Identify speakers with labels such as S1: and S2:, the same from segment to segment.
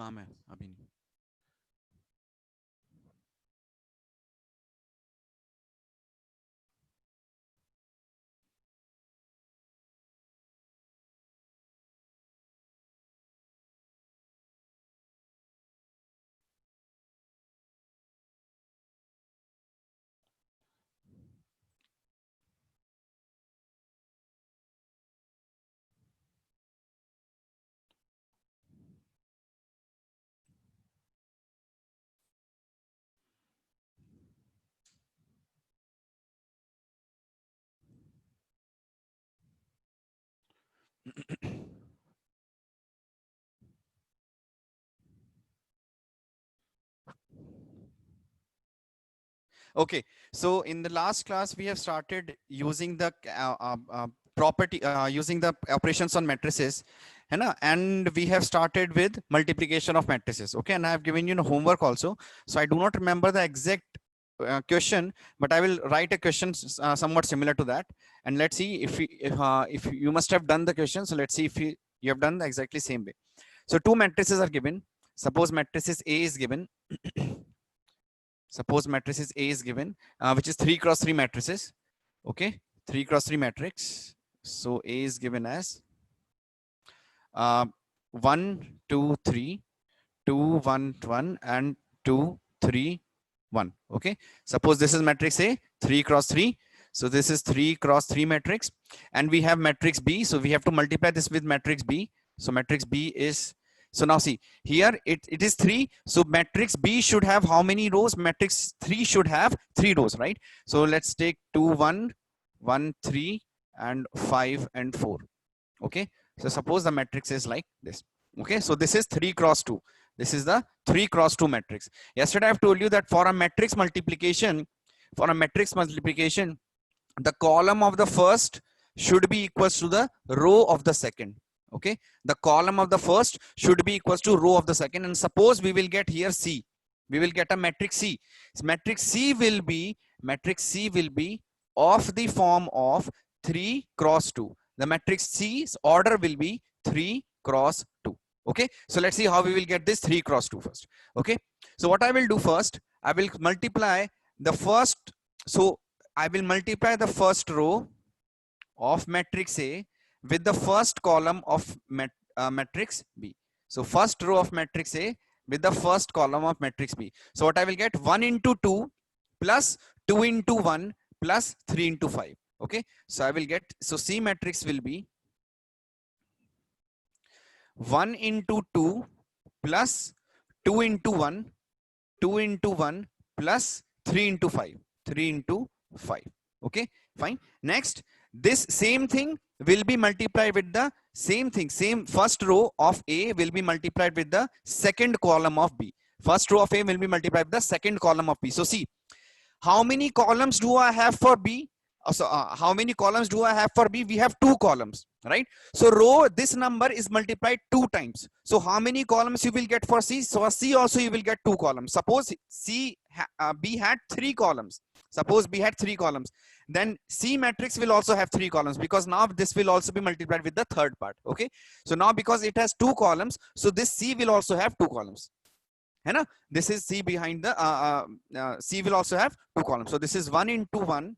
S1: काम है अभी नहीं. Okay, so in the last class we have started using the property using the operations on matrices, है ना? And we have started with multiplication of matrices. Okay, and I have given you homework also, so I do not remember the exact question, but I will write a question somewhat similar to that, and let's see if you must have done the question. So let's see if you have done the exactly same way. So two matrices are given. Suppose matrices A is given. Suppose matrices A is given, which is 3 cross 3 matrices. Okay, 3 cross 3 matrix. So A is given as 1, 2, 3, 2, 1, 1, and 2, 3, 1. Okay, suppose this is matrix A, 3 cross 3. So this is 3 cross 3 matrix, and we have matrix B. So we have to multiply this with matrix B. So matrix B is, so now see here it is 3. So matrix B should have how many rows? Matrix 3 should have 3 rows, right? So let's take 2, 1, 1, 3, and 5 and 4. Okay, so suppose the matrix is like this. Okay, so this is 3 cross 2. This is the 3 cross 2 matrix. Yesterday I've told you that for a matrix multiplication, the column of the first should be equals to the row of the second. Okay, the column of the first should be equals to row of the second. And suppose we will get here C, we will get a matrix C. Matrix C will be of the form of 3 cross 2. The matrix C's order will be 3 cross 2. Okay, so let's see how we will get this 3 cross 2 first. Okay, so what I will do first, I will multiply the first. So I will multiply the first row of matrix A with the first column of matrix B. So first row of matrix A with the first column of matrix B. So what I will get, 1 into 2 plus 2 into 1 plus 3 into 5. Okay, so I will get, so C matrix will be 1 into 2 plus 2 into 1, 2 into 1 plus 3 into 5, 3 into 5. Okay, fine. Next, this same thing will be multiplied with the same thing. Same first row of A will be multiplied with the second column of B. First row of A will be multiplied with the second column of B. So see, how many columns do I have for B? How many columns do I have for B? We have 2 columns, right? So row, this number is multiplied 2 times. So how many columns you will get for C? So for C also you will get 2 columns. Suppose B had 3 columns. Suppose B had 3 columns. Then C matrix will also have 3 columns, because now this will also be multiplied with the third part. Okay. So now because it has 2 columns, so this C will also have 2 columns. है ना? This is C behind the C will also have 2 columns. So this is 1 into 1,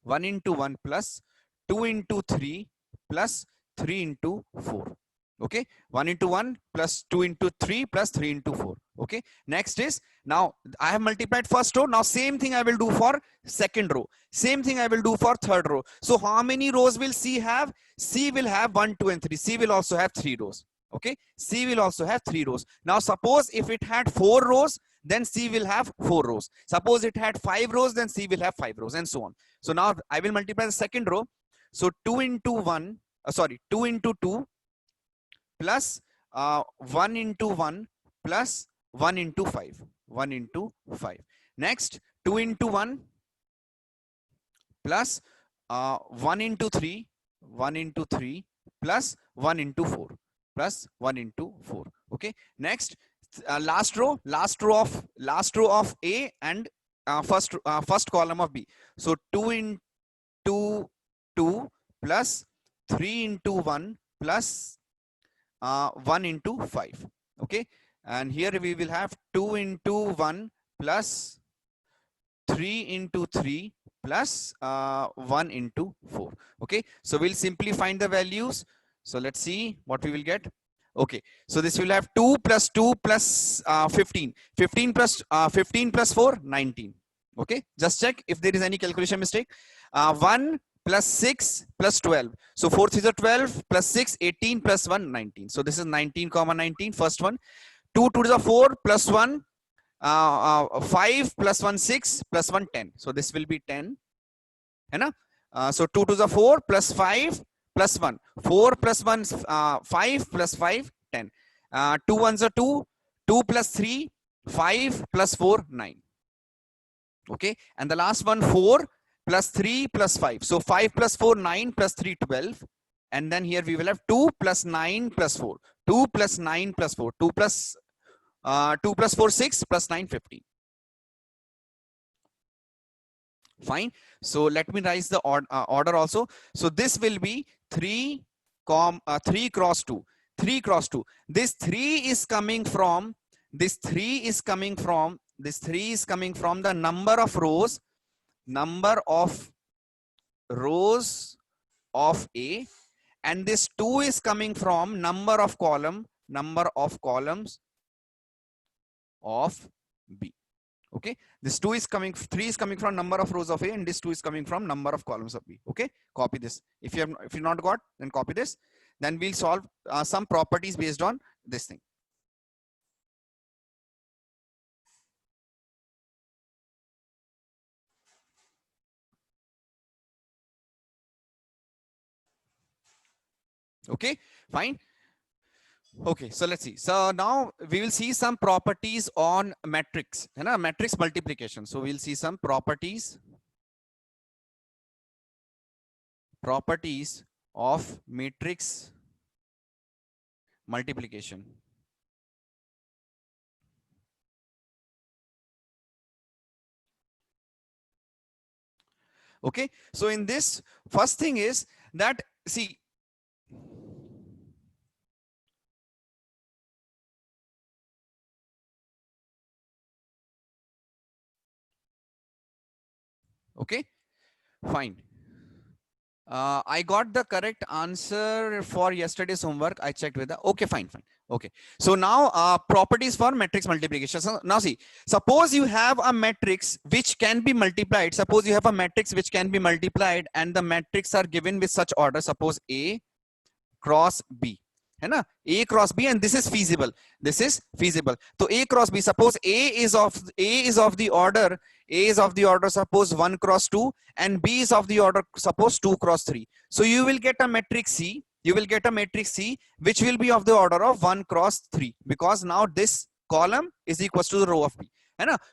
S1: 1 into 1 plus 2 into 3 plus 3 into 4. Okay, 1 into 1 plus 2 into 3 plus 3 into 4. Okay, next is, now I have multiplied first row. Now same thing I will do for second row. Same thing I will do for third row. So how many rows will C have? C will have 1, 2, and 3. C will also have 3 rows. Okay, C will also have 3 rows. Now suppose if it had 4 rows, then C will have 4 rows. Suppose it had 5 rows, then C will have 5 rows, and so on. So now I will multiply the second row. So 2 into 1, 2 into 2 plus 1 into 1 plus 1 into 5. 1 into 5. Next, 2 into 1 plus 1 into 3. 1 into 3 plus 1 into 4. Plus 1 into 4. Okay. Next, last row of A and first column of B. So 2 into 2 plus 3 into 1 plus 1 into 5. Okay, and here we will have 2 into 1 plus 3 into 3 plus 1 into 4. Okay, so we'll simply find the values. So let's see what we will get. Okay, so this will have 2 plus 2 plus 15. 15 plus 4, 19. Okay, just check if there is any calculation mistake. 1 plus 6 plus 12. So 4 is a 12 plus 6, 18 plus 1, 19. So this is 19 comma 19, first one. 2 to the 4 plus 1, 5 plus 1 6 plus 1 10. So this will be 10 है ना. So 2 to the 4 plus 5 plus 1, 4 plus 1 5 plus 5 10, 2 ones are 2, 2 plus 3 5 plus 4 9. Okay, and the last one 4 plus 3 plus 5. So 5 plus 4 9 plus 3 12, and then here we will have 2 plus 9 plus 4, 2 plus 9 plus 4, 2 plus 4 6 plus 9 15. Fine. So let me write the order also. So this will be 3 cross 2. 3 cross 2. This 3 is coming from the number of rows of A, and this 2 is coming from number of columns of B. Okay, this 3 is coming from number of rows of A, and this 2 is coming from number of columns of B. Okay, copy this. If you not got, then copy this. Then we'll solve some properties based on this thing. Okay, fine. Okay, so let's see. So now we will see some properties on matrix, matrix multiplication. So we'll see some properties of matrix multiplication. Okay, so in this, first thing is that, see, okay, fine. I got the correct answer for yesterday's homework. I checked with the, okay, fine. Okay, so now properties for matrix multiplication. So now see, suppose you have a matrix which can be multiplied. Suppose you have a matrix which can be multiplied, and the matrix are given with such order. Suppose A cross B, है ना, A cross B, and this is feasible. So A cross B, suppose A is of the order suppose 1 cross 2, and B is of the order suppose 2 cross 3. So you will get a matrix C. Which will be of the order of 1 cross 3, because now this column is equals to the row of B.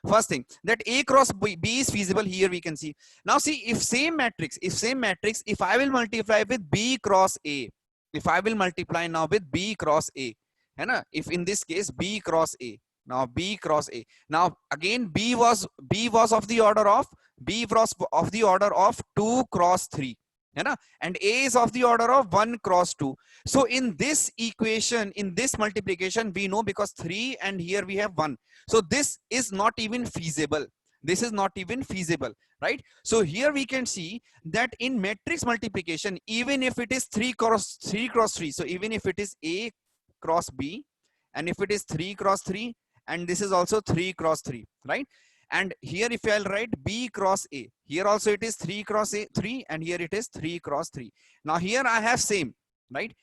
S1: First thing, that A cross B is feasible. Here we can see. Now see, if same matrix, if I will multiply with B cross A, if I will multiply now with B cross A, if in this case B cross A, now B cross A, now again B was of the order of 2 cross 3, and A is of the order of 1 cross 2. So in this equation, in this multiplication, we know, because 3 and here we have 1, so this is not even feasible. Right? So here we can see that in matrix multiplication, even if it is 3 cross 3, so even if it is A cross B, and if it is 3 cross 3, and this is also 3 cross 3, right? And here if I'll write B cross A, here also it is 3 cross 3, and here it is 3 cross 3. Now here I have same, right?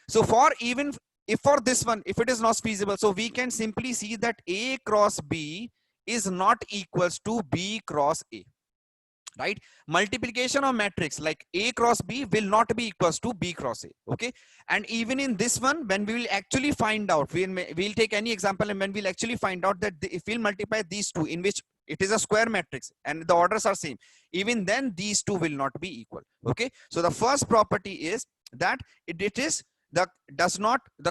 S1: So for even if for this one, if it is not feasible, so we can simply see that A cross B is not equals to B cross A, right? Multiplication of matrix like A cross B will not be equals to B cross A. Okay, and even in this one, when we will actually find out, we'll take any example, and when we'll actually find out that if we'll multiply these two, in which it is a square matrix and the orders are same, even then these two will not be equal. Okay, so the first property is that it is the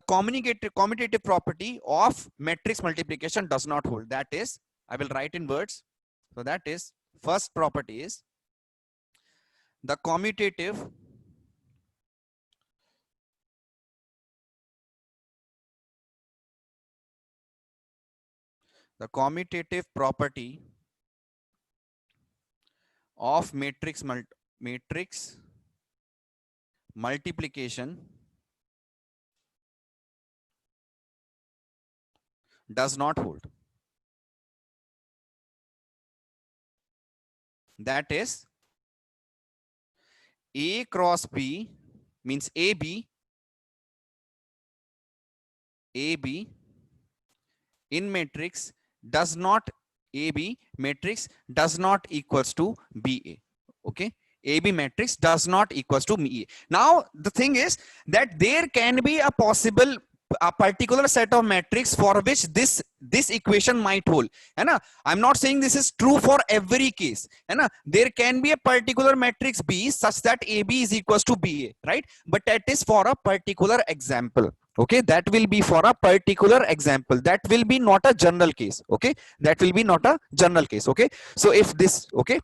S1: commutative property of matrix multiplication does not hold. That is, I will write in words. So that is, first property is the commutative the commutative property of matrix multiplication does not hold. That is, A cross B means AB in matrix does not, AB matrix does not equals to BA. Okay, AB matrix does not equals to BA. Now the thing is that there can be a particular set of matrix for which this equation might hold, है ना? I'm not saying this is true for every case, है ना? There can be a particular matrix B such that AB is equals to BA, right? But that is for a particular example. Okay, that will be for a particular example. That will be not a general case. Okay, that will be not a general case. Okay, so if this, okay,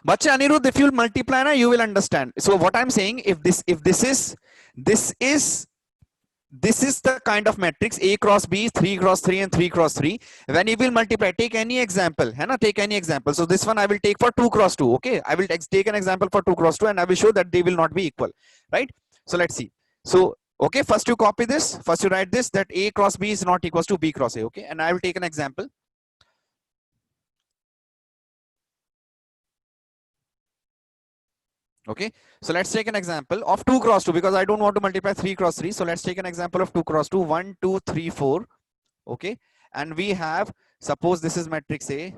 S1: but Anirudh, if you multiply, you will understand. So what I'm saying, if this is this is the kind of matrix A cross B, 3 cross 3 and 3 cross 3. When you will multiply, take any example, है ना? Take any example. So this one I will take for 2 cross 2. Okay, I will take an example for 2 cross 2 and I will show that they will not be equal, right? So let's see. So okay, first you copy this, first you write this, that A cross B is not equals to B cross A. Okay, and I will take an example. Okay, so let's take an example of 2 cross 2 because I don't want to multiply 3 cross 3. So let's take an example of 2 cross 2, 1 2 3 4. Okay, and we have, suppose this is matrix A,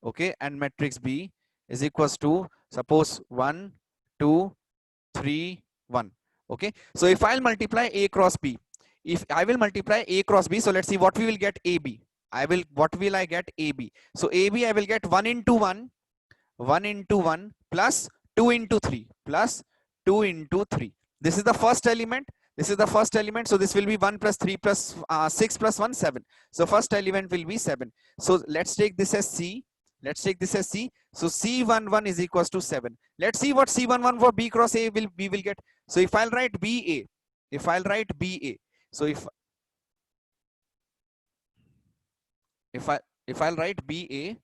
S1: okay, and matrix B is equals to, suppose 1 2 3 1. Okay, so if I'll multiply A cross B, if I will multiply A cross B, so let's see what we will get. AB, what will I get? AB. So AB I will get 1 into 1 into 1 plus 2 into 3 plus 2 into 3. This is the first element. This is the first element. So this will be 1 plus 3 plus 6 plus 1, 7. So first element will be 7. So let's take this as C. Let's take this as C. So C11 is equals to 7. Let's see what C11 for B cross A we will get. So if I'll write BA, so if I'll write BA,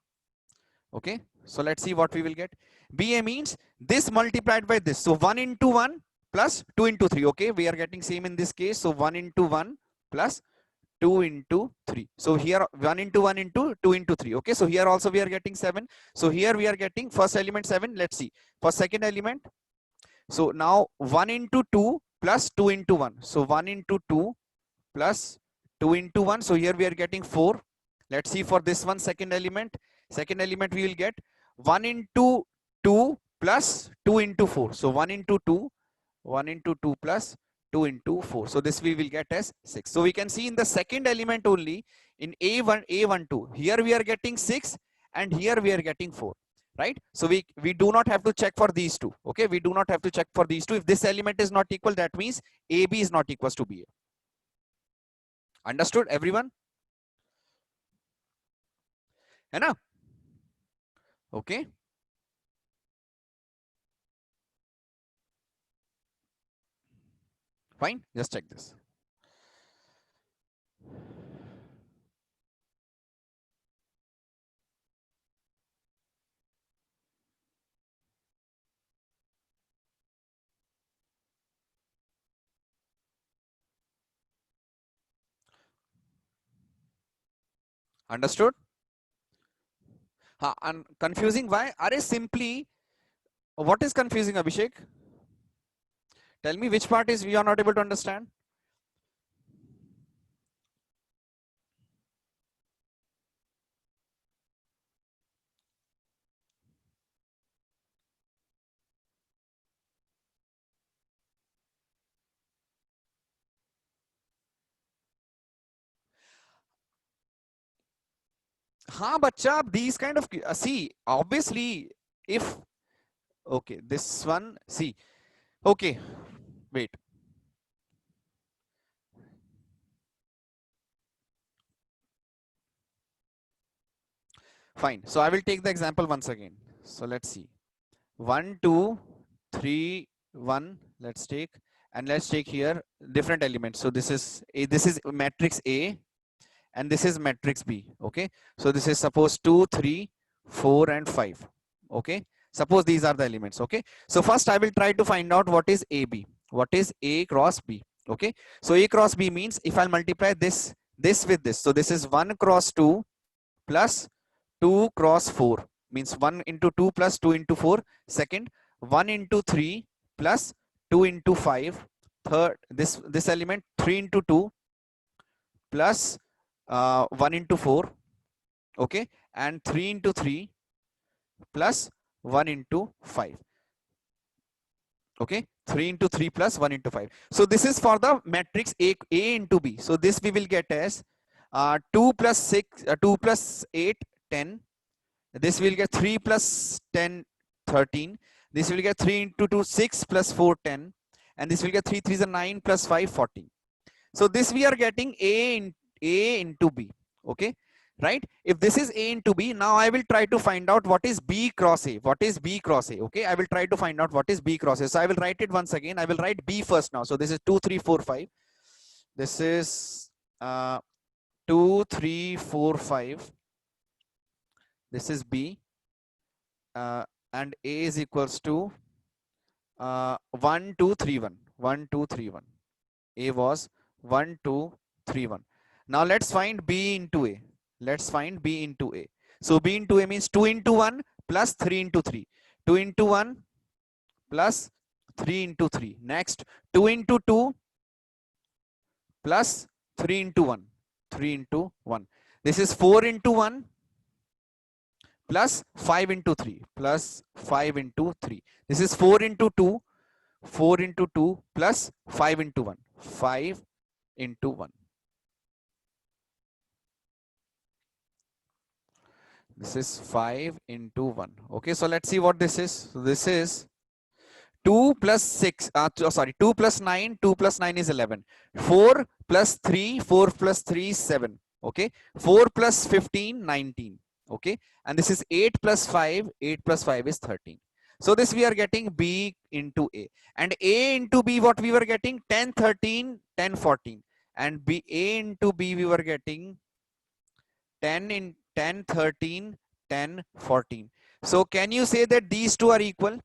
S1: okay, so let's see what we will get. BA means this multiplied by this. So 1 into 1 plus 2 into 3. Okay, we are getting same in this case. So 1 into 1 plus 2 into 3. So here 1 into 1 into 2 into 3. Okay, so here also we are getting 7. So here we are getting first element 7. Let's see for second element. So now 1 into 2 plus 2 into 1. So 1 into 2 plus 2 into 1. So here we are getting 4. Let's see for this one, second element. Second element we will get 1 into 2 plus 2 into 4. So 1 into 2 plus 2 into 4. So this we will get as 6. So we can see in the second element only, in A12, here we are getting 6 and here we are getting 4. Right? So we do not have to check for these two. Okay, we do not have to check for these two. If this element is not equal, that means AB is not equals to BA. Understood, everyone? है ना? Okay. Fine. Just check this. Understood? And confusing why? Are simply, what is confusing, Abhishek? Tell me which part is we are not able to understand. हाँ बच्चा, these kind of see, obviously if, okay, this one, see, okay, wait. Fine. So I will take the example once again. So let's see. 1 2 3 1, let's take, and let's take here different elements. So this is matrix A, and this is matrix B. Okay, so this is suppose 2, 3, 4 and 5. Okay, suppose these are the elements. Okay, so first I will try to find out what is AB, what is A cross B. Okay, so A cross B means if I'll multiply this with this, so this is 1 cross 2 plus 2 cross 4, means 1 into 2 plus 2 into 4. Second, 1 into 3 plus 2 into 5. Third, this element 3 into 2 plus 1 into 4. Okay, and 3 into 3 plus 1 into 5. Okay, 3 into 3 plus 1 into 5. So this is for the matrix A into B. So this we will get as 2 plus 6, 2 plus 8, 10. This will get 3 plus 10, 13. This will get 3 into 2, 6 plus 4, 10. And this will get 3 is 9 plus 5, 14. So this we are getting A into B. Okay, right? If this is A into B, now I will try to find out what is B cross A. What is B cross A? Okay, I will try to find out what is B cross A. So I will write it once again. I will write B first now. So this is 2, 3, 4, 5. This is 2, 3, 4, 5. This is B. And A is equals to 1, 2, 3, 1. 1, 2, 3, 1. A was 1, 2, 3, 1. Now let's find B into A. Let's find B into A. So B into A means 2 into 1 plus 3 into 3. 2 into 1 plus 3 into 3. Next, 2 into 2 plus 3 into 1. 3 into 1. This is 4 into 1 plus 5 into 3 plus 5 into 3. This is 4 into 2. 4 into 2 plus 5 into 1. 5 into 1. This is 5 into 1. Okay, so let's see what this is. So this is 2 plus 6, 2 plus 9, 2 plus 9 is 11. 4 plus 3, 4 plus 3 is 7. Okay, 4 plus 15, 19. Okay, and this is 8 plus 5, 8 plus 5 is 13. So this we are getting B into A. And A into B, what we were getting? 10, 13, 10, 14. And B, A into B, we were getting 10 in 10, 13, 10, 14. So can you say that these two are equal?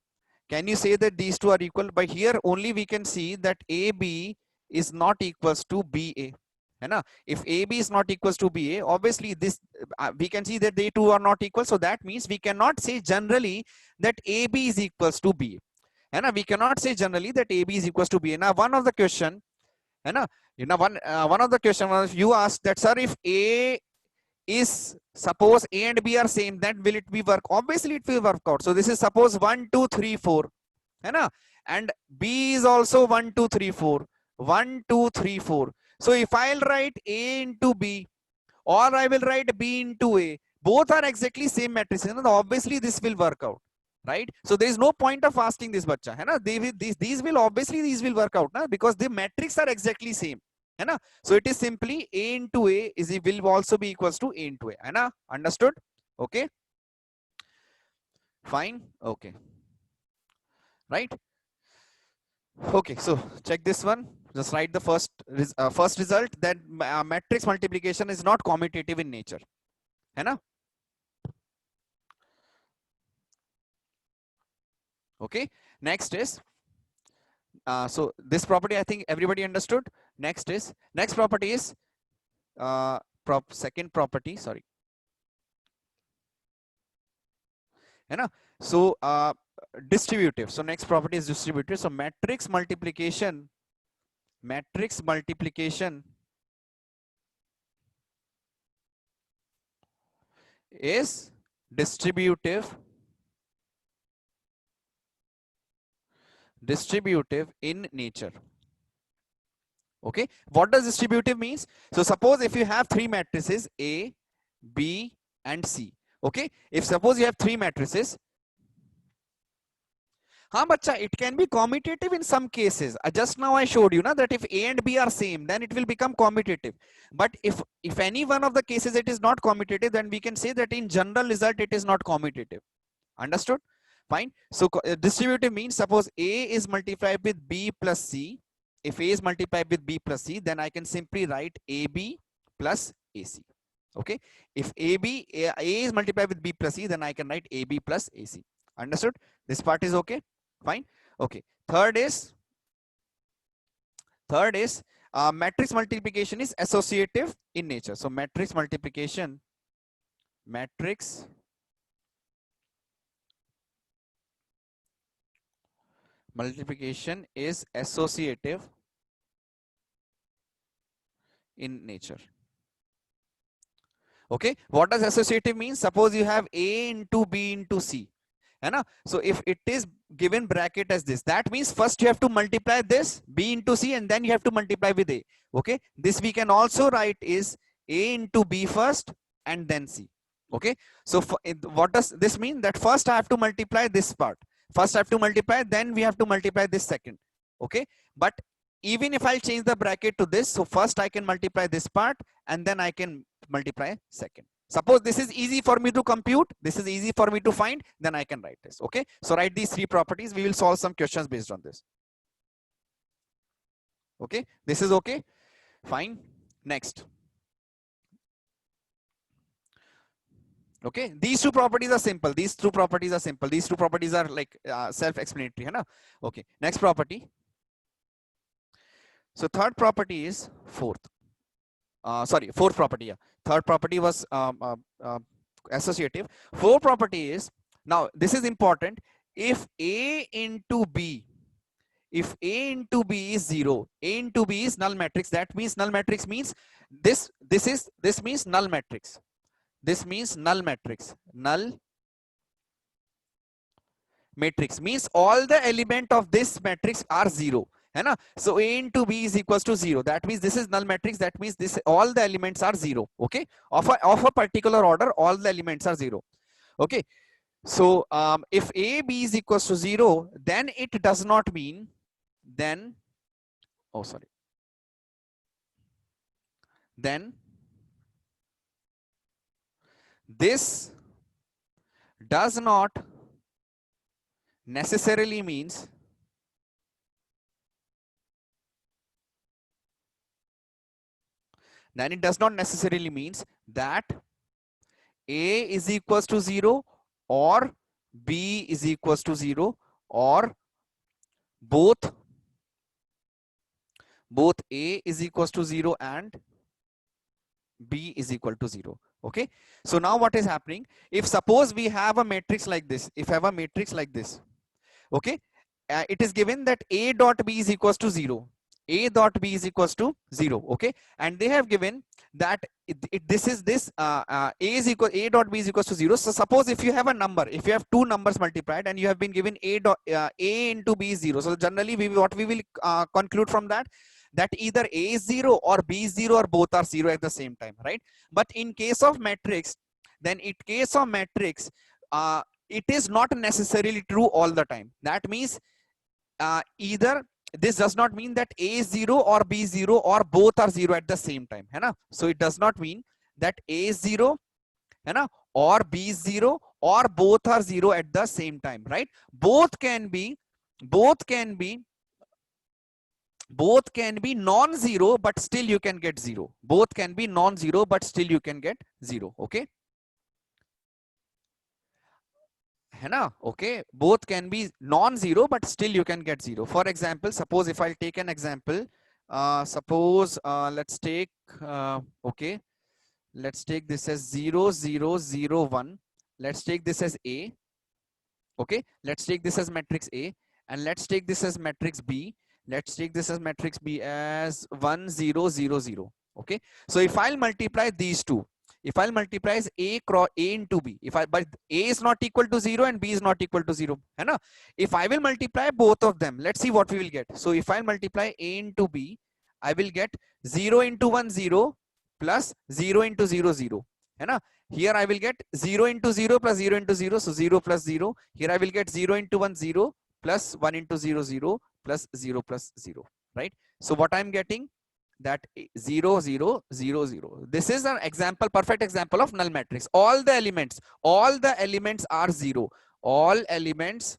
S1: Can you say that these two are equal? But here only we can see that AB is not equals to BA. If AB is not equals to BA, obviously this we can see that they two are not equal. So that means we cannot say generally that AB is equals to BA. We cannot say generally that AB is equals to BA. Now one of the question, one of the question was you asked that, sir, if A is, suppose A and B are same, then will it be work? Obviously it will work out. So this is suppose 1, 2, 3, 4. And B is also 1, 2, 3, 4. 1, 2, 3, 4. So if I'll write A into B, or I will write B into A, both are exactly same matrices. Obviously this will work out, right? So there is no point of asking this bacha. These will obviously work out, because the matrix are exactly same. So it is simply A into A will also be equals to A into A. Understood? Okay. Fine. Okay. Right. Okay. So check this one. Just write the first result, that matrix multiplication is not commutative in nature. Okay. Next is so this property I think everybody understood. Next property is second property. Sorry. So distributive. So next property is distributive. So matrix multiplication is distributive in nature. Okay, what does distributive means? So suppose if you have three matrices A, B and C. Okay, if suppose you have three matrices, it can be commutative in some cases. Just now I showed you that if A and B are same, then it will become commutative. But if any one of the cases it is not commutative, then we can say that in general result it is not commutative. Understood? Fine. So distributive means suppose A is multiplied with B plus C, if A is multiplied with B plus C, then I can simply write AB plus AC. Okay, if A is multiplied with B plus C, then I can write AB plus AC. Understood? This part is okay? Fine. Okay. Third is matrix multiplication is associative in nature. So matrix multiplication is associative in nature. Okay, what does associative mean? Suppose you have A into B into C, है ना? So if it is given bracket as this, that means first you have to multiply this B into C and then you have to multiply with A. Okay, this we can also write is A into B first and then C. Okay, so what does this mean? That first I have to multiply this part. First I have to multiply, then we have to multiply this second. Okay, but even if I'll change the bracket to this, so first I can multiply this part and then I can multiply second. Suppose this is easy for me to compute, this is easy for me to find, then I can write this. Okay, so write these three properties. We will solve some questions based on this. Okay, this is okay. Fine. Next. Okay, these two properties are simple. These two properties are like self-explanatory, hai na? Okay, next property. So third property is fourth property. Yeah, third property was associative. Fourth property is, now this is important, if A into B is 0, A into B is null matrix. That means null matrix means this means null matrix. This means null matrix. Null matrix means all the element of this matrix are 0. है ना? So A into B is equals to 0. That means this is null matrix. That means this all the elements are 0. Okay, of a particular order, all the elements are 0. Okay, so if A B is equals to 0, then it does not mean then this does not necessarily means that A is equals to 0 or B is equals to 0 or both A is equals to 0 and B is equal to 0. Okay, so now what is happening? If suppose we have a matrix like this, okay, it is given that A dot B is equals to 0. A dot B is equals to 0. Okay, and they have given that A dot B is equals to 0. So suppose if you have a number, if you have two numbers multiplied and you have been given A into B is 0. So generally what we will conclude from that either A is 0 or B is 0 or both are 0 at the same time, right? But in case of matrix, it is not necessarily true all the time. That means either this does not mean that A is 0 or B is 0 or both are 0 at the same time, है ना? So it does not mean that A is 0, है ना, or B is 0 or both are 0 at the same time, right? Both can be non-zero, but still you can get 0. Both can be non-zero, but still you can get 0. Okay, है ना? Okay, both can be non-zero, but still you can get 0. For example, suppose if I'll take an example, let's take okay, let's take this as 0 0 0 1. Let's take this as A. Okay, let's take this as matrix A, and let's take this as matrix B. Let's take this as matrix B as 1 0 0 0. Okay, so if I'll multiply these two, if I'll multiply as A into B, but A is not equal to 0 and B is not equal to 0, है ना? If I will multiply both of them, let's see what we will get. So if I multiply A into B, I will get 0 into 1 0 plus 0 into 0 0, है ना? Here I will get 0 into 0 plus 0 into 0, so 0 plus 0. Here I will get 0 into 1 0 plus 1 into 0 0 plus 0 plus 0, right? So what I'm getting, that 0 0 0 0. This is an example, perfect example of null matrix. All the elements are 0. All elements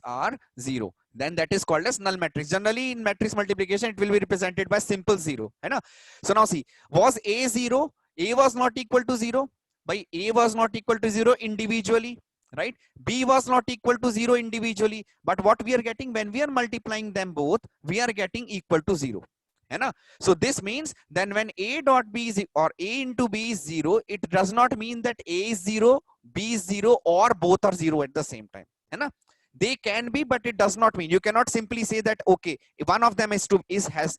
S1: are 0. then that is called as null matrix. Generally in matrix multiplication it will be represented by simple 0, है ना? So now see, was A 0? A was not equal to 0. By A was not equal to 0 individually, right? B was not equal to 0 individually, but what we are getting when we are multiplying them both, we are getting equal to 0, है ना? So this means then when A dot B is or A into B is 0, it does not mean that A is 0, B is 0, or both are 0 at the same time, है ना? They can be, but it does not mean. You cannot simply say that okay, one of them is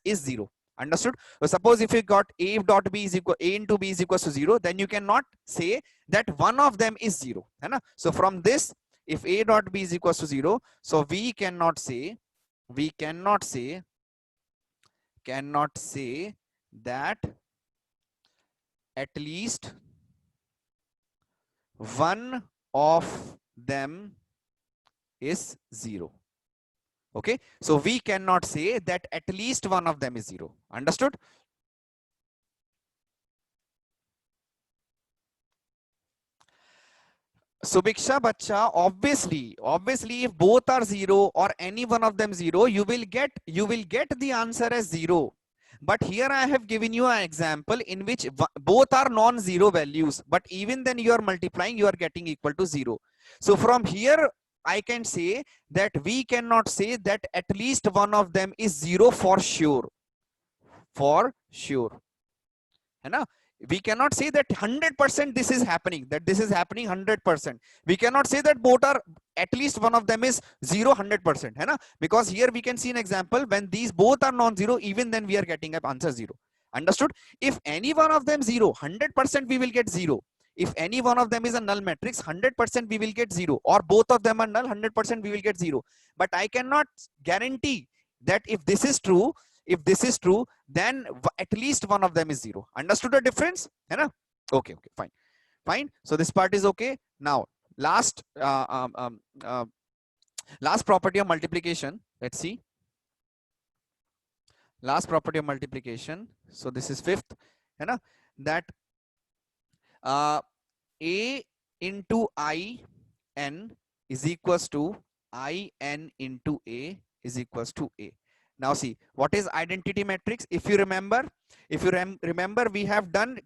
S1: 0. Understood? So suppose if you got A dot B is equal, A into B is equal to 0, then you cannot say that one of them is 0, है ना? So from this, if A dot B is equal to 0, so we cannot say that at least one of them is 0. Okay, so we cannot say that at least one of them is 0. Understood? Subiksha Bacha, obviously if both are 0 or any one of them 0, you will get the answer as 0. But here I have given you an example in which both are non-zero values, but even then you are multiplying, you are getting equal to 0. So from here I can say that we cannot say that at least one of them is 0 for sure. For sure. है ना? We cannot say that 100% this is happening, 100%. We cannot say that both are, at least one of them is 0 100%, है ना? Because here we can see an example when these both are non-zero, even then we are getting an answer 0. Understood? If any one of them 0, 100% we will get 0. If any one of them is a null matrix, 100% we will get 0, or both of them are null, 100% we will get 0. But I cannot guarantee that if this is true, then at least one of them is 0. Understood the difference? Okay, fine. So this part is okay. Now last property of multiplication. Let's see. Last property of multiplication. So this is fifth, that A into I n is equals to I n into A is equals to A. Now see, what is identity matrix? If you remember, we have done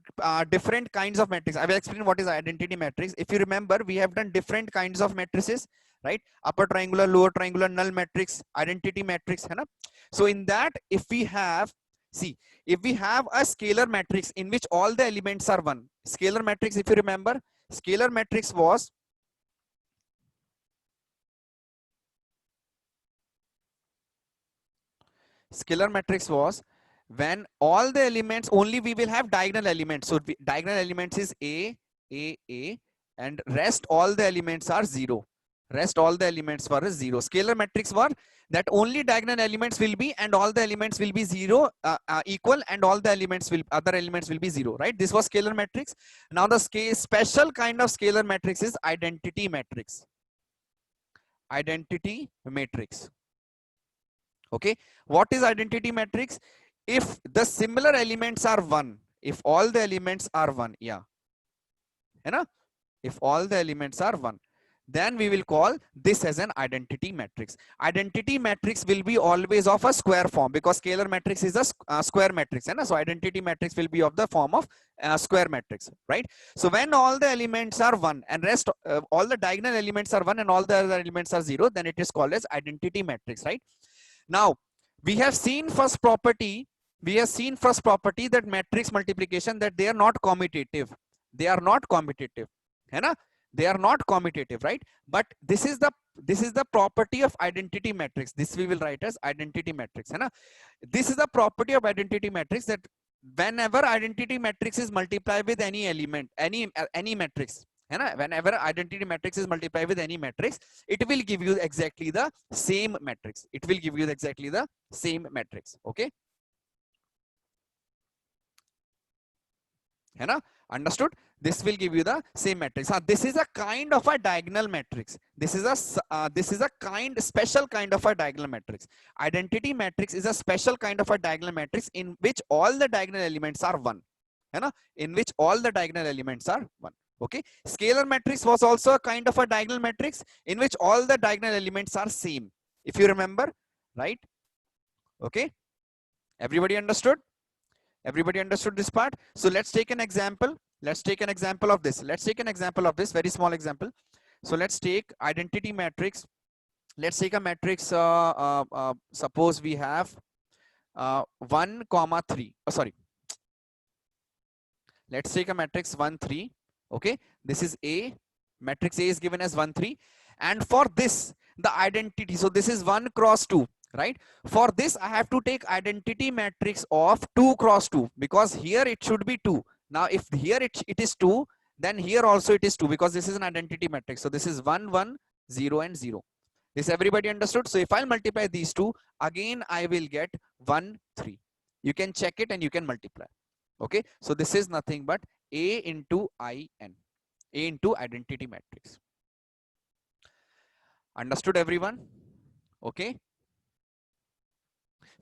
S1: different kinds of matrices. I will explain what is identity matrix. If you remember, we have done different kinds of matrices, right? Upper triangular, lower triangular, null matrix, identity matrix, है ना? So in that, if we have a scalar matrix in which all the elements are 1, scalar matrix, if you remember, scalar matrix was when all the elements, only we will have diagonal elements. So diagonal elements is A, and rest all the elements are 0. Scalar matrix were that only diagonal elements will be, and all the elements will be 0, equal, and all the other elements will be 0, right? This was scalar matrix. Now the special kind of scalar matrix is identity matrix. Okay, what is identity matrix? If the similar elements are 1, if all the elements are 1, if all the elements are 1, then we will call this as an identity matrix. Identity matrix will be always of a square form, because scalar matrix is a square matrix, so identity matrix will be of the form of square matrix, right? So when all the elements are 1 and rest all the diagonal elements are 1 and all the other elements are 0, then it is called as identity matrix, right? Now we have seen first property that matrix multiplication, that they are not commutative, they are not commutative, right? But this is the property of identity matrix. This we will write as identity matrix, this is the property of identity matrix, that whenever identity matrix is multiplied with any element, any matrix, whenever identity matrix is multiplied with any matrix, it will give you exactly the same matrix. Okay, understood? This will give you the same matrix. This is a kind of a diagonal matrix. This is a special kind of a diagonal matrix. Identity matrix is a special kind of a diagonal matrix in which all the diagonal elements are 1. Okay. Scalar matrix was also a kind of a diagonal matrix in which all the diagonal elements are same. if you remember, right? Okay, everybody understood? Everybody understood this part? So let's take an example. Let's take an example of this. Let's take an example of this very small example. So let's take identity matrix. Let's take a matrix. Suppose we have 1, 3. Oh, sorry. Let's take a matrix 1, 3. Okay, this is A. Matrix A is given as 1, 3. And for this, the identity. So this is 1 cross 2. Right? For this, I have to take identity matrix of 2 cross 2 because here it should be 2. Now, if here it is 2, then here also it is 2 because this is an identity matrix. So this is 1, 1, 0, and 0. This everybody understood? So if I multiply these two, again I will get 1, 3. You can check it and you can multiply. Okay, so this is nothing but A into IN, A into identity matrix. Understood, everyone? Okay.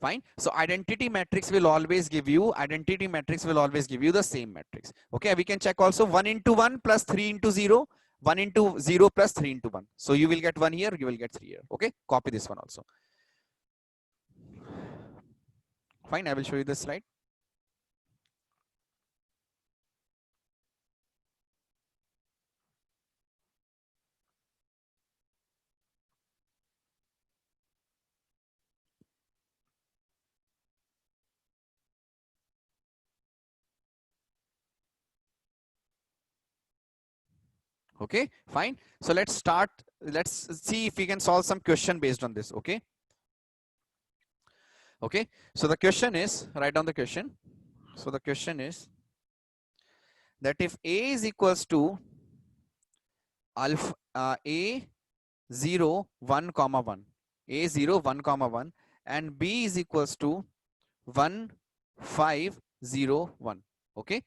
S1: Fine. So identity matrix will always give you the same matrix. Okay, we can check also 1 into 1 plus 3 into 0, 1 into 0 plus 3 into 1. So you will get 1 here, you will get 3 here. Okay, copy this one also. Fine, I will show you this slide. Okay, fine. So let's start. Let's see if we can solve some question based on this. Okay. Okay. So the question is, write down the question. So the question is that if A is equals to alpha A 0, 1, comma 1, A 0, 1, comma 1, and B is equals to 1, 5, 0, 1. Okay.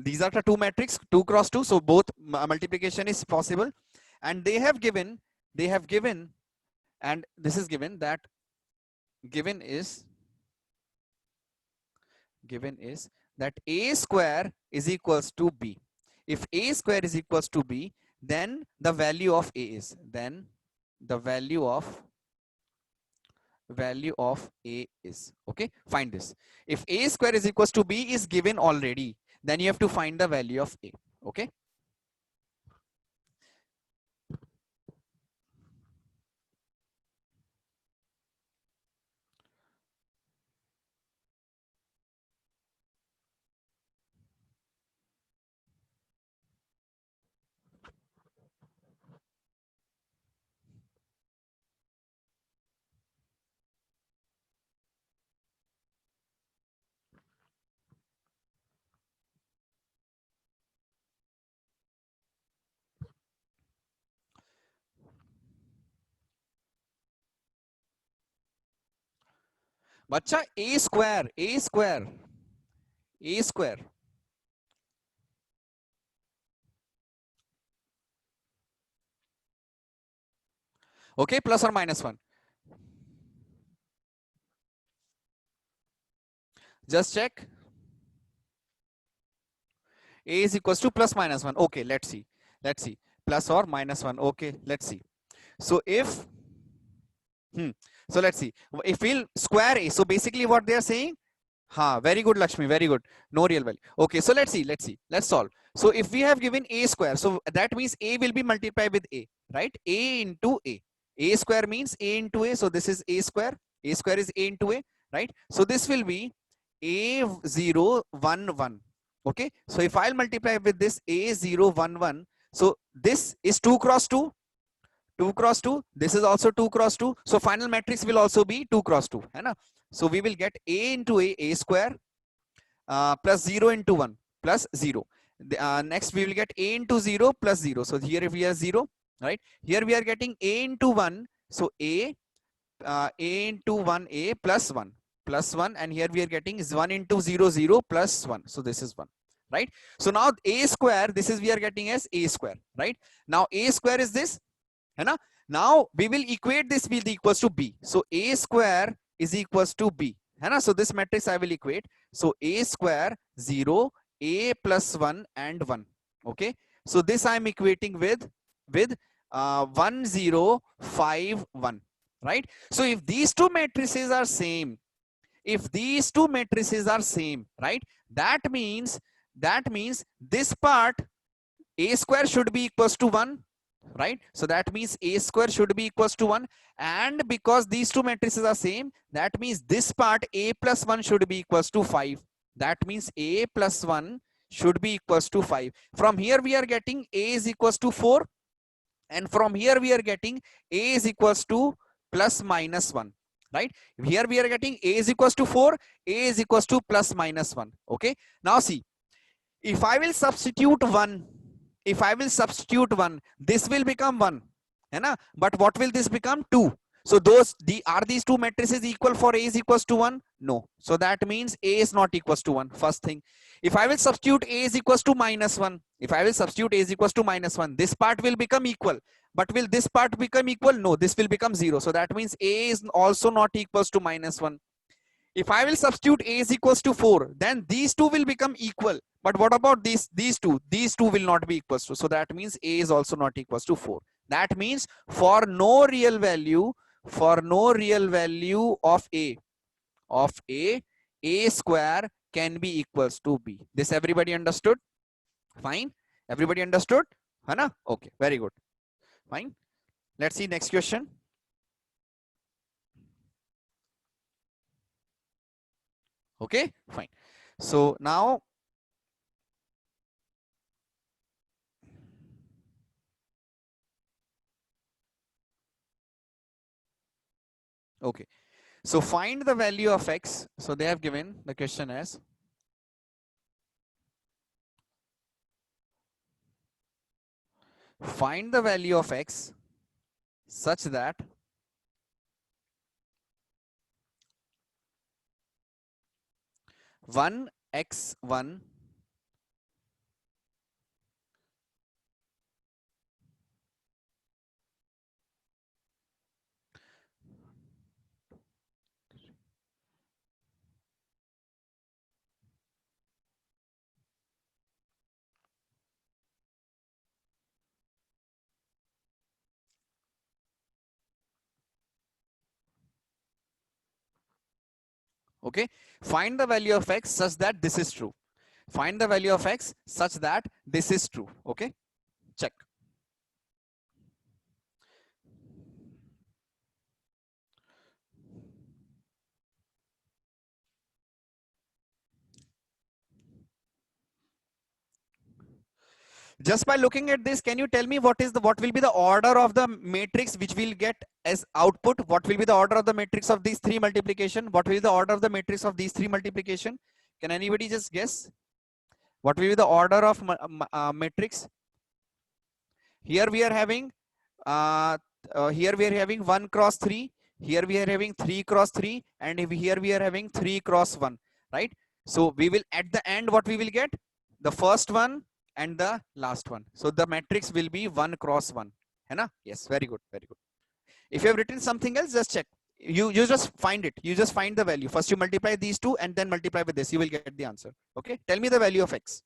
S1: These are the two matrix, 2 cross 2. So both multiplication is possible. And they have given, and this is given that given is that A square is equals to B. If A square is equals to B, then the value of A is, then the value of A is, okay, find this. If A square is equals to B is given already, then you have to find the value of A. Okay. Bacha, A square. Okay, plus or minus 1. Just check. A is equals to plus minus 1. Okay, let's see. Plus or minus 1. Okay, let's see. So if so let's see. If we'll square A, so basically what they are saying, very good, Lakshmi, very good. No real value. Okay, so let's see. Let's solve. So if we have given A square, so that means A will be multiplied with A, right? A into A. A square means A into A. So this is A square. A square is A into A, right? So this will be A0, 1, 1. Okay, so if I'll multiply with this A0, 1, 1, so this is 2 cross 2. 2 cross 2. This is also 2 cross 2. So final matrix will also be 2 cross 2. Hai na? So we will get A into A square, plus 0 into 1, plus 0. Next we will get A into 0 plus 0. So here we have 0, right? Here we are getting A into 1. So A into 1A plus 1. Plus 1, and here we are getting is 1 into 0, 0 plus 1. So this is 1, right? So now A square, this is we are getting as A square, right? Now A square is this. Now we will equate this with equals to B. So A square is equals to B. So this matrix I will equate. So A square 0, A plus 1 and 1. Okay. So this I am equating with 1, 0, 5, 1. right? So if these two matrices are same, if these two matrices are same, right, that means this part a square should be equals to 1, right? So that means a square should be equals to 1, and because these two matrices are same, that means this part a plus 1 should be equals to 5. That means a plus 1 should be equals to 5. From here we are getting a is equals to 4, and from here we are getting a is equals to plus minus 1, right? Here we are getting a is equals to 4, a is equals to plus minus 1. Okay, now see, if I will substitute 1, if I will substitute 1, this will become 1, है ना? But what will this become? 2. So are these two matrices equal for a is equals to 1? No. So that means a is not equals to 1. First thing. If I will substitute a is equals to minus 1, if I will substitute a is equals to minus 1, this part will become equal. But will this part become equal? No, this will become 0. So that means a is also not equals to minus 1. If I will substitute a is equals to 4, then these two will become equal. But what about these two? These two will not be equals to. So that means a is also not equals to 4. That means for no real value of a square can be equals to b. This everybody understood? Fine. Everybody understood? Hana? Okay, very good. Fine. Let's see next question. Okay, fine. So now, okay, so find the value of x. So they have given the question as find the value of x such that one x1 okay, find the value of x such that this is true. Find the value of x such that this is true. Okay, check. Just by looking at this, can you tell me what will be the order of the matrix which will get as output? What will be the order of the matrix of these three multiplication? What will be the order of the matrix of these three multiplication? Can anybody just guess? What will be the order of matrix? Here we are having here we are having 1 cross 3. Here we are having 3 cross 3, and here we are having 3 cross 1, right? So we will at the end what we will get? The first one and the last one. So the matrix will be 1 cross 1. है ना? Yes, very good, very good. If you have written something else, just check. You just find it. You just find the value. First you multiply these two and then multiply with this. You will get the answer. Okay. Tell me the value of x.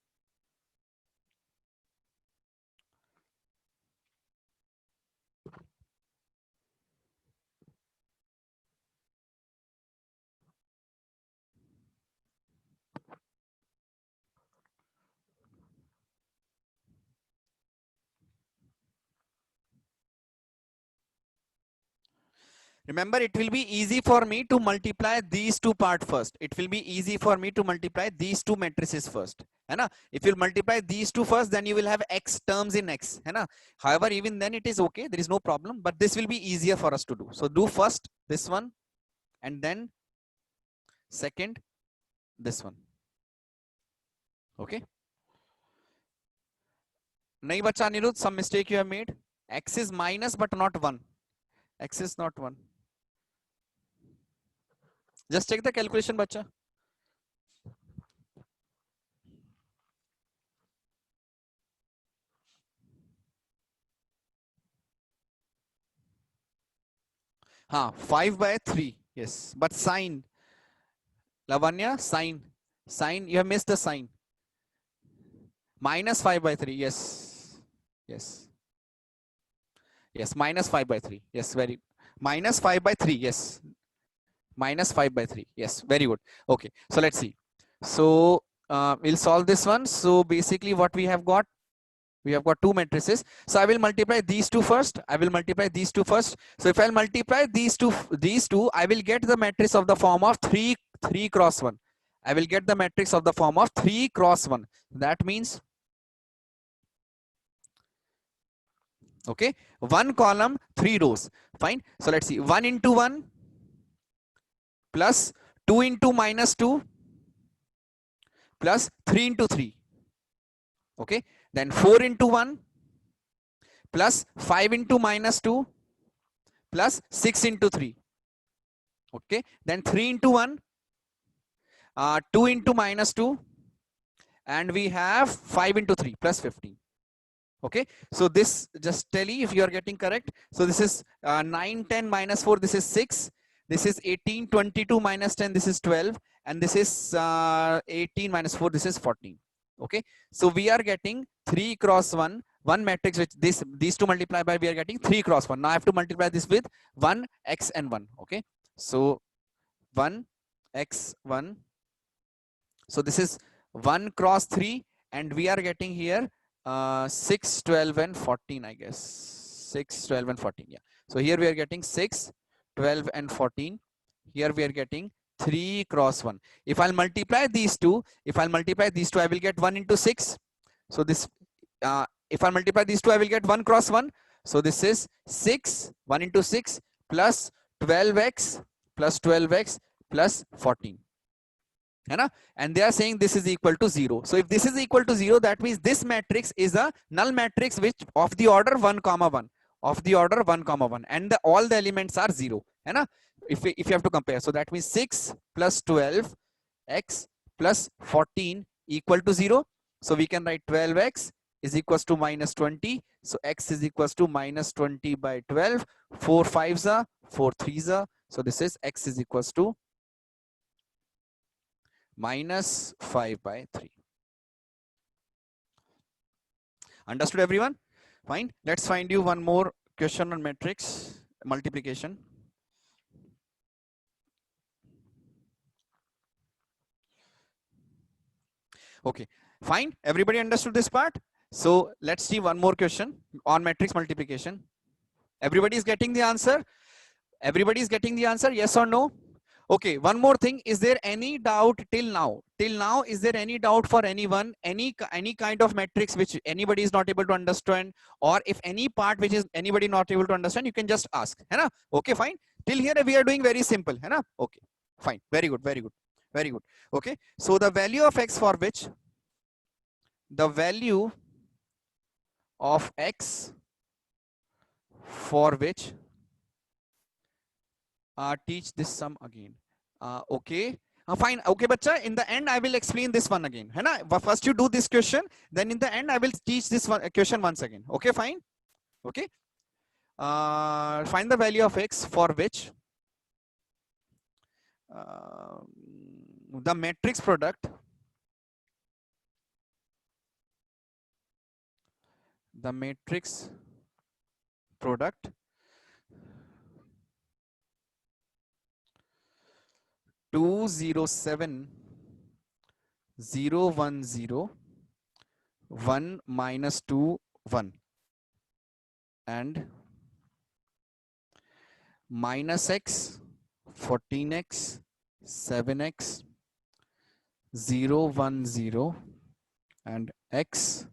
S1: Remember, it will be easy for me to multiply these two part first. It will be easy for me to multiply these two matrices first. है ना? If you multiply these two first, then you will have x terms in x. है ना? However, even then it is okay. There is no problem. But this will be easier for us to do. So do first this one, and then second this one. Okay. Nahi bacha Anirudh, some mistake you have made. X is minus but not 1. X is not 1. Just check the calculation, bacha. हाँ 5 by 3. Yes, but sign. Lavanya, sign. You have missed the sign. Minus 5 by 3. Yes. Yes. Yes. Minus 5 by 3. Yes. Very. minus 5 by 3. Yes, minus 5 by 3. Yes, very good. Okay, so let's see. So we'll solve this one. So basically what we have got two matrices. So I will multiply these two first. I will multiply these two first. So if I'll multiply these two, I will get the matrix of the form of 3 cross 1. I will get the matrix of the form of 3 cross 1. That means, okay, 1 column, 3 rows. Fine. So let's see. 1 into 1 plus 2 into minus 2 plus 3 into 3. Okay. Then 4 into 1 plus 5 into minus 2 plus 6 into 3. Okay. Then 3 into 1, 2 into minus 2, and we have 5 into 3 plus 15. Okay. So this, just tell me if you are getting correct. So this is 9, 10 minus 4. This is 6. This is 18, 22 minus 10. This is 12. And this is 18 minus 4. This is 14. Okay. So we are getting 3 cross 1. One matrix which these two multiply by, we are getting 3 cross 1. Now I have to multiply this with 1, x and 1. Okay. So 1, x, 1. So this is 1 cross 3. And we are getting here 6, 12 and 14, I guess. 6, 12 and 14. Yeah. So here we are getting 6, 12 and 14. Here we are getting 3 cross 1. If I'll multiply these two, I will get 1 into 6. So this, if I multiply these two, I will get 1 cross 1. So this is 6, 1 into 6 plus 12x plus 12x plus 14. And they are saying this is equal to 0. So if this is equal to 0, that means this matrix is a null matrix which of the order 1 comma 1, and all the elements are 0. If you have to compare, so that means 6 plus 12 x plus 14 equal to 0. So we can write 12x is equals to minus 20. So x is equals to minus 20 by 12. 4 5s are 4 3s are. So this is x is equals to minus 5 by 3. Understood, everyone? Fine. Let's find you one more question on matrix multiplication. Okay, fine. Everybody understood this part? So let's see one more question on matrix multiplication. Everybody is getting the answer? Everybody is getting the answer? Yes or no? Okay, one more thing. Is there any doubt till now? Till now, is there any doubt for anyone? Any kind of matrix which anybody is not able to understand, or if any part which is anybody not able to understand, you can just ask. Okay, fine. Till here we are doing very simple. Okay, fine. Very good. Very good. Very good. Okay. So the value of x for which teach this sum again. Okay. Fine. Okay, bacha. In the end, I will explain this one again. First you do this question. Then in the end, I will teach this one question once again. Okay, fine. Okay. Find the value of x for which the matrix product 2 0 7 0 1 0 1 minus 2 1 and minus x 14x 7x 0 1 0 and x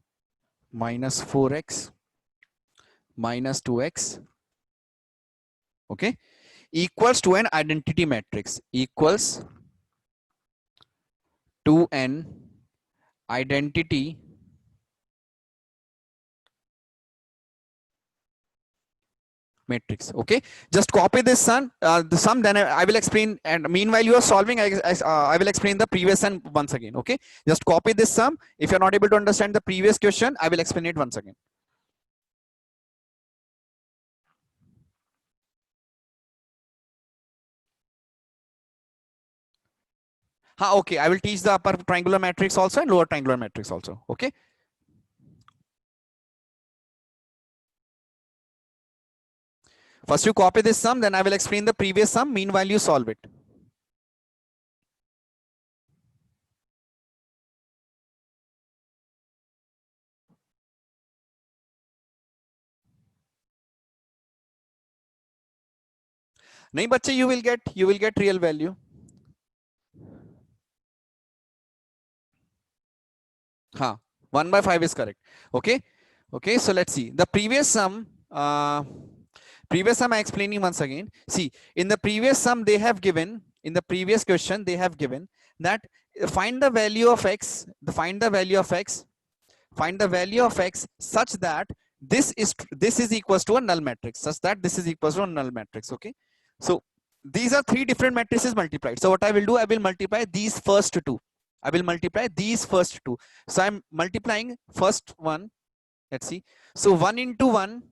S1: minus 4x minus 2x, okay, equals to an identity matrix, equals to an identity matrix. Okay, just copy this the sum, then I will explain, and meanwhile you are solving, I will explain the previous sum once again. Okay, just copy this sum. If you're not able to understand the previous question, I will explain it once again. Okay, I will teach the upper triangular matrix also and lower triangular matrix also. Okay. First you copy this sum, then I will explain the previous sum. Meanwhile, you solve it. नहीं बच्चे, you will get real value. हाँ, 1 by 5 is correct. Okay. Okay. So let's see the previous sum. Previous sum I explaining once again. See, in the previous sum they have given, in the previous question they have given that find the value of x. Find the value of x. Find the value of x such that this is equals to a null matrix. Such that this is equals to a null matrix. Okay. So these are three different matrices multiplied. So what I will do, I will multiply these first two. I will multiply these first two. So I'm multiplying first one. Let's see. So 1 into 1.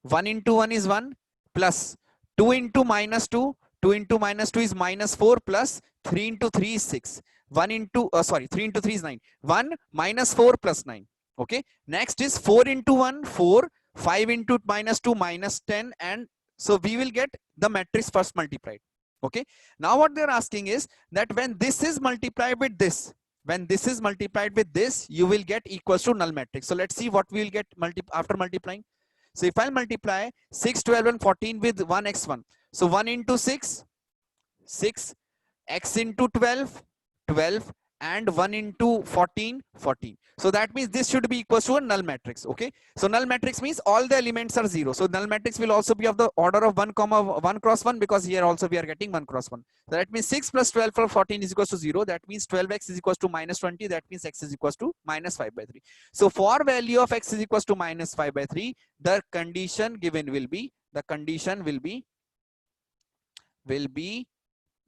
S1: 1 into 1 is 1 plus 2 into minus 2. 2 into minus 2 is minus 4 plus 3 into 3 is 6. 1 into, 3 into 3 is 9. 1 minus 4 plus 9. Okay. Next is 4 into 1, 4. 5 into minus 2, minus 10. And so we will get the matrix first multiplied. Okay. Now what they're asking is that when this is multiplied with this, you will get equals to null matrix. So let's see what we will get after multiplying. So if I multiply 6, 12 and 14 with 1x1. So 1 into 6, 6, x into 12, 12, and 1 into 14, 14. So that means this should be equal to a null matrix. Okay. So null matrix means all the elements are 0. So null matrix will also be of the order of 1 cross 1, because here also we are getting 1 cross 1. So that means 6 plus 12 plus 14 is equals to 0. That means 12x is equals to minus 20. That means x is equals to minus 5 by 3. So for value of x is equals to minus 5 by 3, the condition given will be,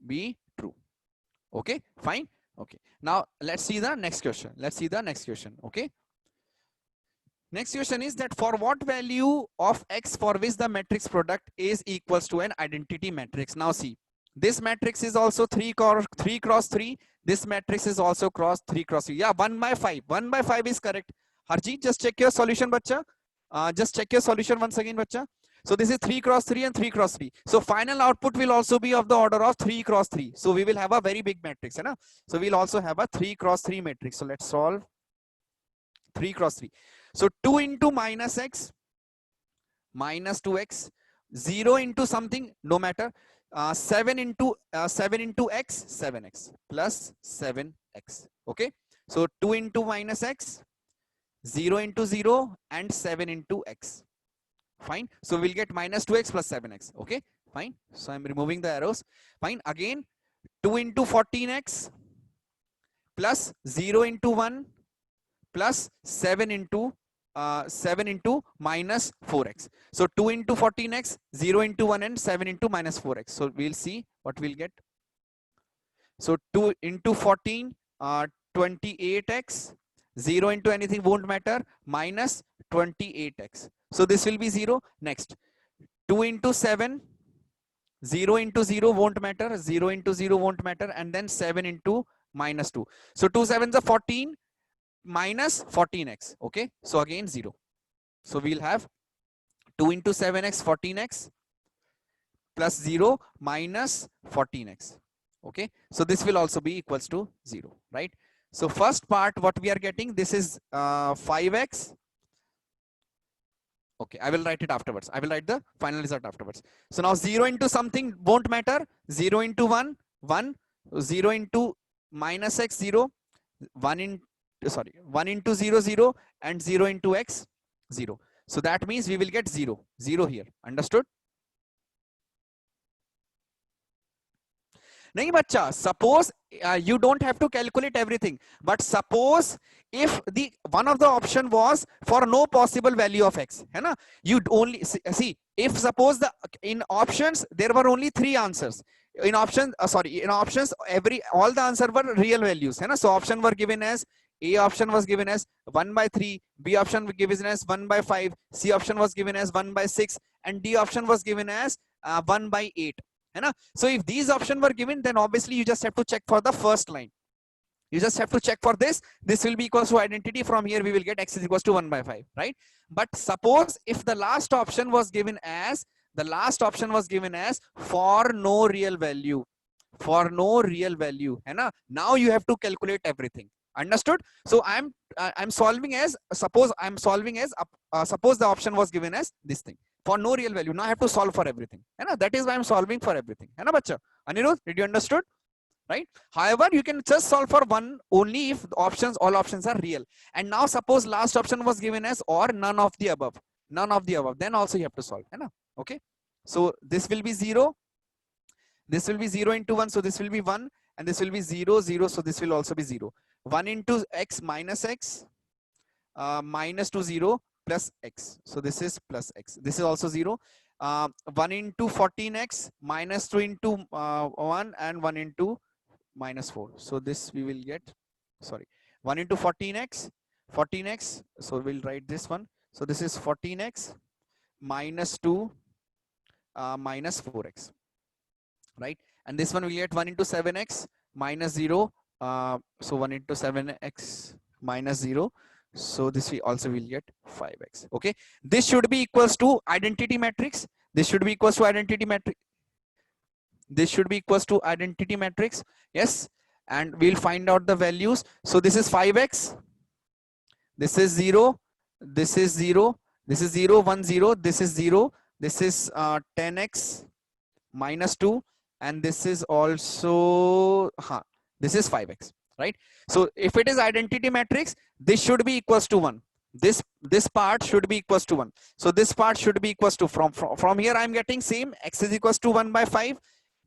S1: be true. Okay, fine. Okay, now let's see the next question. Okay, next question is that for what value of x for which the matrix product is equals to an identity matrix. Now see, this matrix is also 3 cross 3. This matrix is also 3 cross 3. Yeah, 1 by 5. 1 by 5 is correct. Harjeet, just check your solution, bacha. Just check your solution once again, bacha. So this is 3 cross 3 and 3 cross 3. So final output will also be of the order of 3 cross 3. So we will have a very big matrix. Hai na? So we'll also have a 3 cross 3 matrix. So let's solve 3 cross 3. So 2 into minus x, minus 2x, 0 into something, no matter. 7 into x, 7x plus 7x. Okay. So 2 into minus x, 0 into 0, and 7 into x. Fine. So we'll get minus 2x plus 7x. Okay, fine. So I'm removing the arrows. Fine. Again, 2 into 14x plus 0 into 1 plus 7 into minus 4x. So 2 into 14x, 0 into 1, and 7 into minus 4x. So we'll see what we'll get. So 2 into 14, 28x, 0 into anything won't matter, minus 28x. So this will be 0. Next, 2 into 7, 0 into 0 won't matter, 0 into 0 won't matter, and then 7 into minus 2. So 2 sevens are 14 minus 14x. Okay, so again 0. So we'll have 2 into 7x, 14x plus 0 minus 14x. Okay, so this will also be equals to 0, right? So first part, what we are getting, this is 5x. Okay, I will write it afterwards. I will write the final result afterwards. So now 0 into something won't matter. 0 into 1, 1. 0 into minus x, 0. 1 into 0, 0. And 0 into x, 0. So that means we will get 0. 0 here. Understood? Nahi bacha, suppose you don't have to calculate everything, but suppose if the one of the option was for no possible value of x, hai na? You only see if suppose in options there were only 3 answers. In options, all the answers were real values, hai na? So option were given as, A option was given as 1 by 3, B option was given as 1 by 5, C option was given as 1 by 6, and D option was given as 1 by 8. So if these options were given, then obviously you just have to check for the first line. You just have to check for this. This will be equals to identity. From here we will get x is equals to 1 by 5, right? But suppose if the last option was given as, for no real value, है ना? Now you have to calculate everything. Understood? So I'm solving as, suppose suppose the option was given as this thing for no real value. Now I have to solve for everything, है ना? That is why I'm solving for everything, है ना बच्चा? Anirudh, did you understood? Right? However, you can just solve for one only if all options are real. And now suppose last option was given as or none of the above, then also you have to solve, है ना? Okay, so this will be 0, this will be 0 into 1, so this will be 1, and this will be 0 0, so this will also be 0. 1 into x minus x, minus to 0 plus x, so this is plus x, this is also 0. 1 into 14x minus 2 into 1, and 1 into minus 4, so this we will get, sorry, 1 into 14x, so we'll write this one, so this is 14x minus 2 minus 4x, right? And this one we get 1 into 7x minus 0, so 1 into 7x minus 0, so this we also will get 5x. Okay, this should be equals to identity matrix, this should be equals to identity matrix, yes, and we'll find out the values. So this is 5x, this is 0, this is 0, this is 0 1 0, this is 0, this is 10x minus 2, and this is also this is 5x, right? So if it is identity matrix, this should be equals to 1, this part should be equals to 1, so this part should be equals to, from here I'm getting same, x is equals to 1 by 5,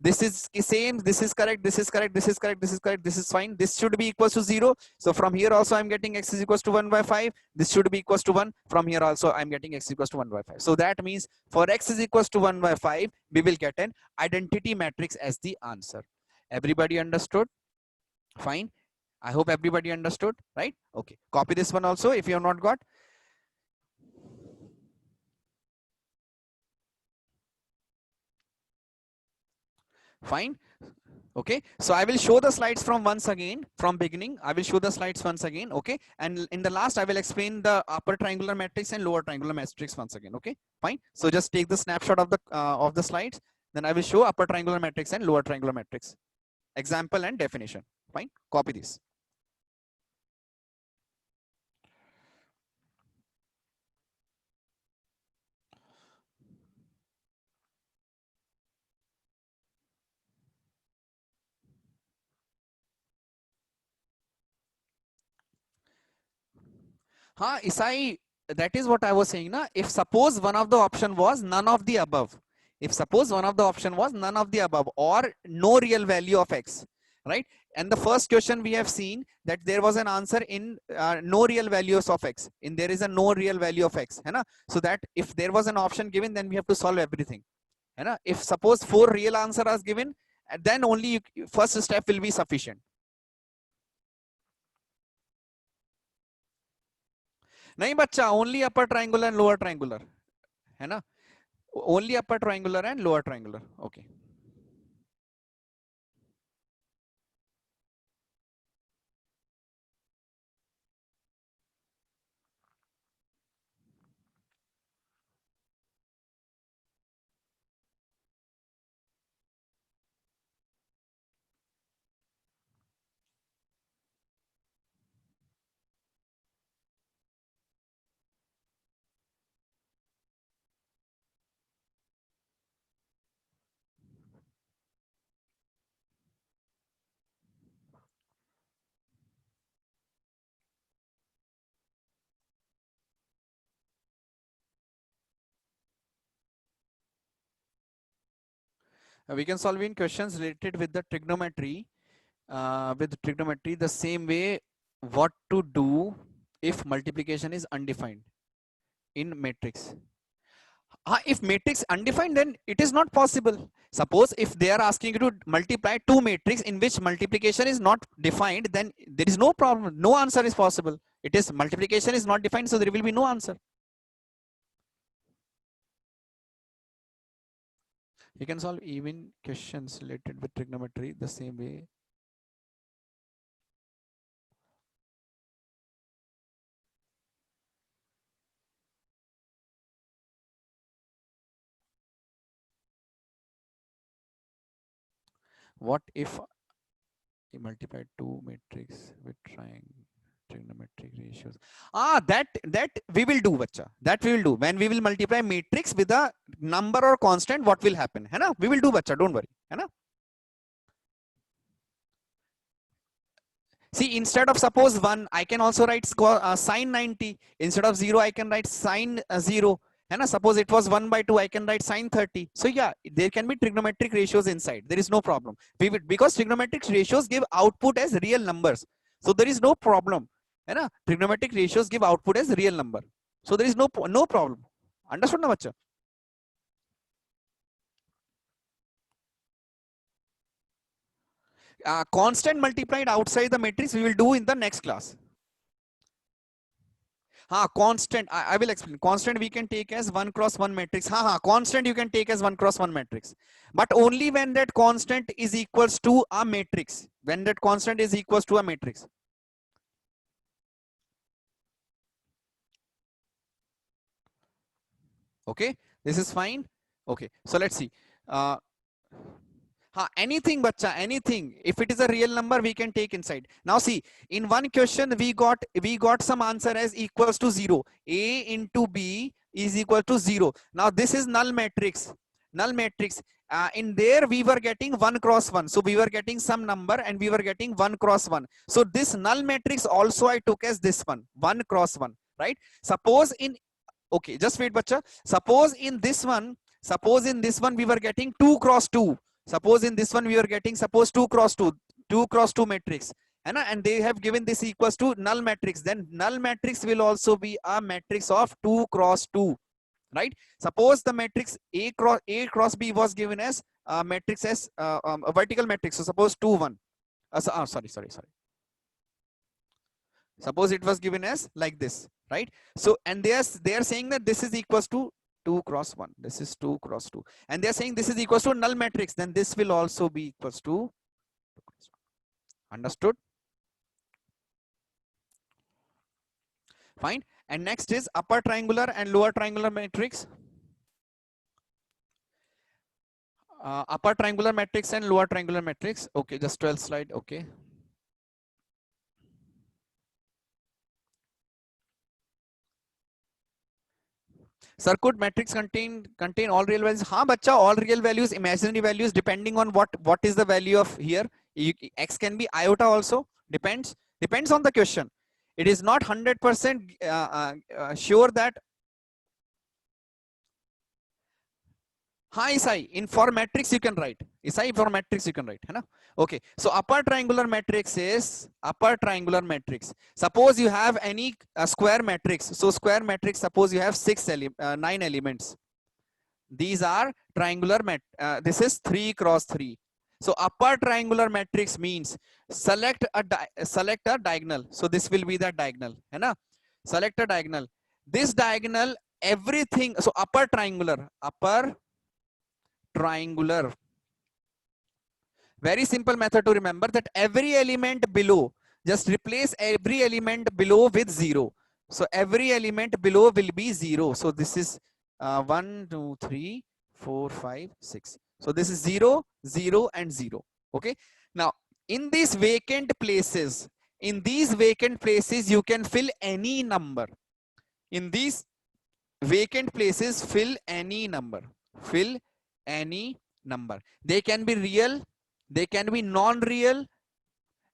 S1: this is same, this is correct, this is correct, this is correct, this is correct, this is fine, this should be equals to 0, so from here also I'm getting x is equals to 1 by 5, this should be equals to 1, from here also I'm getting x equals to 1 by 5. So that means for x is equals to 1 by 5, we will get an identity matrix as the answer. Everybody understood? Fine. I hope everybody understood, right? Okay, copy this one also if you have not got. Fine. Okay, so I will show the slides from beginning. I will show the slides once again. Okay, and in the last I will explain the upper triangular matrix and lower triangular matrix once again. Okay, fine. So just take the snapshot of the slides, then I will show upper triangular matrix and lower triangular matrix example and definition. Fine, copy this. Isai, that is what I was saying. Na? If suppose one of the option was none of the above, or no real value of x, right? And the first question we have seen that there was an answer in no real values of x. There is a no real value of x. Hai na? So that if there was an option given, then we have to solve everything. Hai na? If suppose 4 real answer are given, then only first step will be sufficient. नहीं बच्चा, only upper triangular and lower triangular, है ना? Only upper triangular and lower triangular. Okay. We can solve in questions related with the trigonometry, the same way what to do if multiplication is undefined in matrix. If matrix undefined, then it is not possible. Suppose if they are asking you to multiply two matrix in which multiplication is not defined, then there is no problem, no answer is possible. It is multiplication is not defined, so there will be no answer. You can solve even questions related with trigonometry the same way. what if you multiply two matrix with trigonometric ratios? That we will do, bacha. That we will do when we will multiply matrix with a number or constant. What will happen? है ना? We will do, bacha. Don't worry. है ना? See, instead of suppose 1, I can also write sine 90. Instead of 0, I can write sine 0. And suppose it was 1 by 2, I can write sine 30. So yeah, there can be trigonometric ratios inside. There is no problem. Because trigonometric ratios give output as real numbers. So there is no problem. Trigonometric ratios give output as real number. So there is no problem. Understood na, bacha? Constant multiplied outside the matrix we will do in the next class. Constant, I will explain. Constant we can take as 1 cross 1 matrix. Constant you can take as 1 cross 1 matrix, but only when that constant is equals to a matrix. When that constant is equals to a matrix. Okay, this is fine. Okay, so let's see. Anything, bacha, anything. If it is a real number, we can take inside. Now see, in one question we got some answer as equals to 0. A into B is equal to 0. Now this is null matrix. Null matrix. In there we were getting 1 cross 1. So we were getting some number and we were getting 1 cross 1. So this null matrix also I took as this one, 1 cross 1, right? Suppose in, okay, just wait, bacha. Suppose in this one we were getting 2 cross 2. Suppose in this one we are getting, suppose 2 cross 2 matrix, and they have given this equals to null matrix. Then null matrix will also be a matrix of 2 cross 2, right? Suppose the matrix A cross B was given as a matrix as a vertical matrix. So suppose 2 1. Sorry. Suppose it was given as like this, right? So and they are saying that this is equals to 2 cross 1. This is 2 cross 2. And they're saying this is equals to null matrix. Then this will also be equals to 2 cross 1. Understood? Fine. And next is upper triangular and lower triangular matrix. Upper triangular matrix and lower triangular matrix. Okay, just 12th slide. Okay. Sir, could matrix contain all real values? Bacha, all real values, imaginary values, depending on what is the value of here. X can be iota also. Depends on the question. It is not 100% sure that. Isai, in for matrix you can write. Isai, for matrix you can write. Hai na? Okay. So upper triangular matrix is upper triangular matrix. Suppose you have any square matrix. So square matrix, suppose you have 9 elements. These are triangular this is 3 cross 3. So upper triangular matrix means select a diagonal. So this will be the diagonal. Hai na? Select a diagonal. This diagonal, everything. So upper triangular. Very simple method to remember, that every element below, just replace every element below with 0. So every element below will be 0. So this is 1 2 3 4 5 6. So this is 0 0 and 0. Okay. Now in these vacant places, you can fill any number. In these vacant places, fill any number. They can be real, they can be non-real,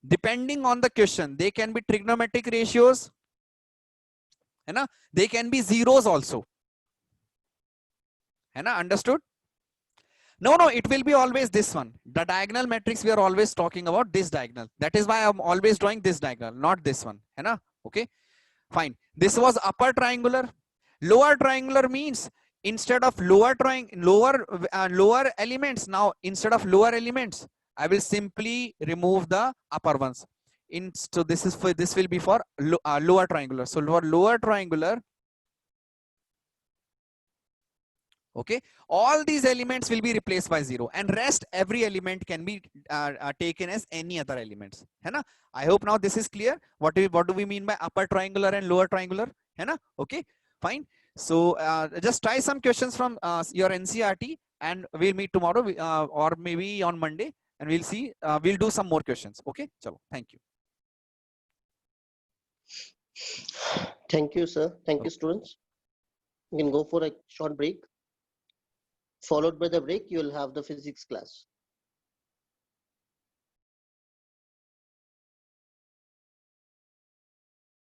S1: depending on the question. They can be trigonometric ratios, they can be zeros also. Understood? No, it will be always this one. The diagonal matrix we are always talking about, this diagonal. That is why I'm always drawing this diagonal, not this one. Okay, fine. This was upper triangular. Lower triangular means instead of lower elements, now instead of lower elements, I will simply remove the upper ones. So this will be for lower triangular. So for lower triangular, okay, all these elements will be replaced by 0, and rest every element can be taken as any other elements. I hope now this is clear. What do we mean by upper triangular and lower triangular? Okay, fine. So just try some questions from your NCERT, and we'll meet tomorrow or maybe on Monday. and we'll see, we'll do some more questions. Okay, chalo, thank you.
S2: Thank you, sir. Thank you, students. You can go for a short break. Followed by the break, you will have the physics class.